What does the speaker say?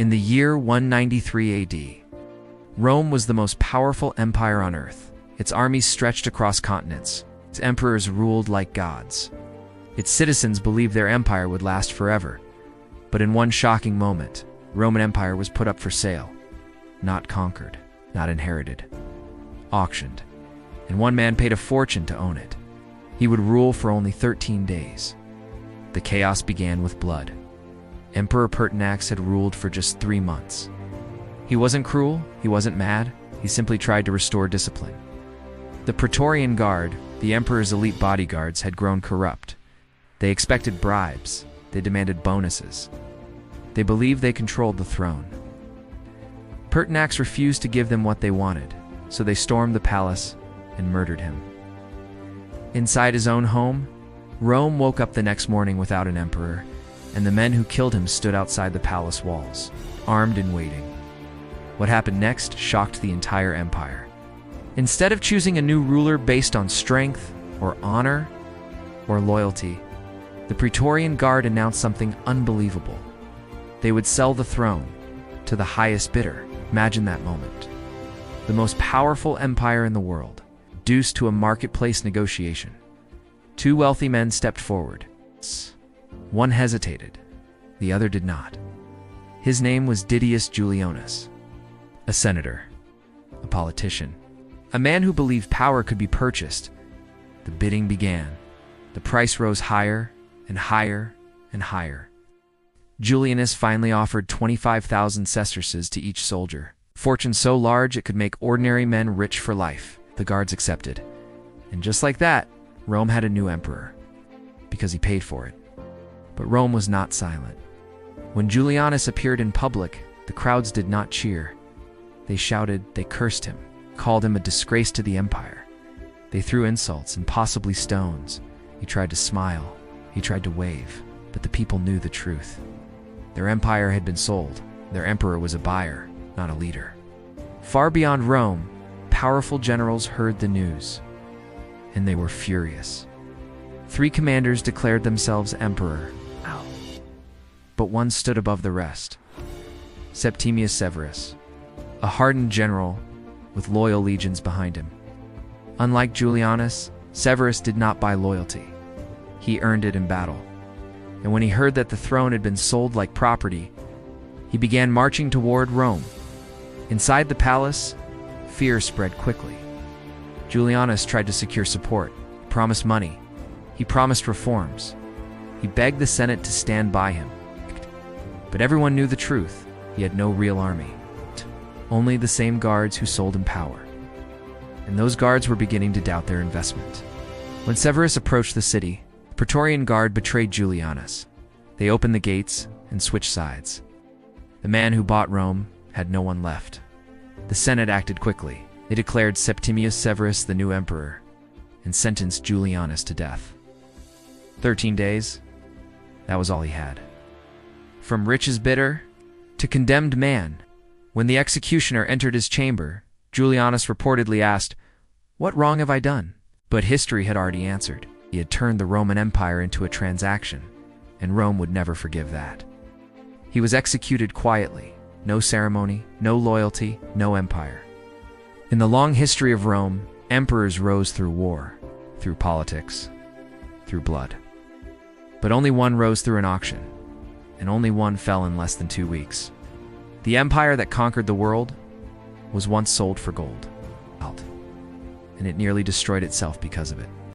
In the year 193 AD, Rome was the most powerful empire on earth. Its armies stretched across continents. Its emperors ruled like gods. Its citizens believed their empire would last forever. But in one shocking moment, Roman Empire was put up for sale. Not conquered, not inherited. Auctioned. And one man paid a fortune to own it. He would rule for only 13 days. The chaos began with blood. Emperor Pertinax had ruled for just 3 months. He wasn't cruel, he wasn't mad, he simply tried to restore discipline. The Praetorian Guard, the emperor's elite bodyguards, had grown corrupt. They expected bribes, they demanded bonuses. They believed they controlled the throne. Pertinax refused to give them what they wanted, so they stormed the palace and murdered him. Inside his own home, Rome woke up the next morning without an emperor, and the men who killed him stood outside the palace walls, armed and waiting. What happened next shocked the entire empire. Instead of choosing a new ruler based on strength, or honor, or loyalty, the Praetorian Guard announced something unbelievable. They would sell the throne to the highest bidder. Imagine that moment. The most powerful empire in the world, reduced to a marketplace negotiation. 2 wealthy men stepped forward. One hesitated, the other did not. His name was Didius Julianus, a senator, a politician, a man who believed power could be purchased. The bidding began. The price rose higher and higher and higher. Julianus finally offered 25,000 sesterces to each soldier, fortune so large it could make ordinary men rich for life. The guards accepted. And just like that, Rome had a new emperor, because he paid for it. But Rome was not silent. When Julianus appeared in public, the crowds did not cheer. They shouted, they cursed him, called him a disgrace to the empire. They threw insults and possibly stones. He tried to smile, he tried to wave, but the people knew the truth. Their empire had been sold. Their emperor was a buyer, not a leader. Far beyond Rome, powerful generals heard the news, and they were furious. 3 commanders declared themselves emperor. But one stood above the rest. Septimius Severus, a hardened general with loyal legions behind him. Unlike Julianus, Severus did not buy loyalty. He earned it in battle. And when he heard that the throne had been sold like property, he began marching toward Rome. Inside the palace, fear spread quickly. Julianus tried to secure support. He promised money. He promised reforms. He begged the Senate to stand by him. But everyone knew the truth. He had no real army. Only the same guards who sold him power. And those guards were beginning to doubt their investment. When Severus approached the city, the Praetorian Guard betrayed Julianus. They opened the gates and switched sides. The man who bought Rome had no one left. The Senate acted quickly. They declared Septimius Severus the new emperor and sentenced Julianus to death. 13 days, that was all he had. From rich as bitter to condemned man. When the executioner entered his chamber, Julianus reportedly asked, "What wrong have I done?" But history had already answered. He had turned the Roman Empire into a transaction, and Rome would never forgive that. He was executed quietly. No ceremony, no loyalty, no empire. In the long history of Rome, emperors rose through war, through politics, through blood. But only one rose through an auction, and only one fell in less than 2 weeks. The empire that conquered the world was once sold for gold, and it nearly destroyed itself because of it.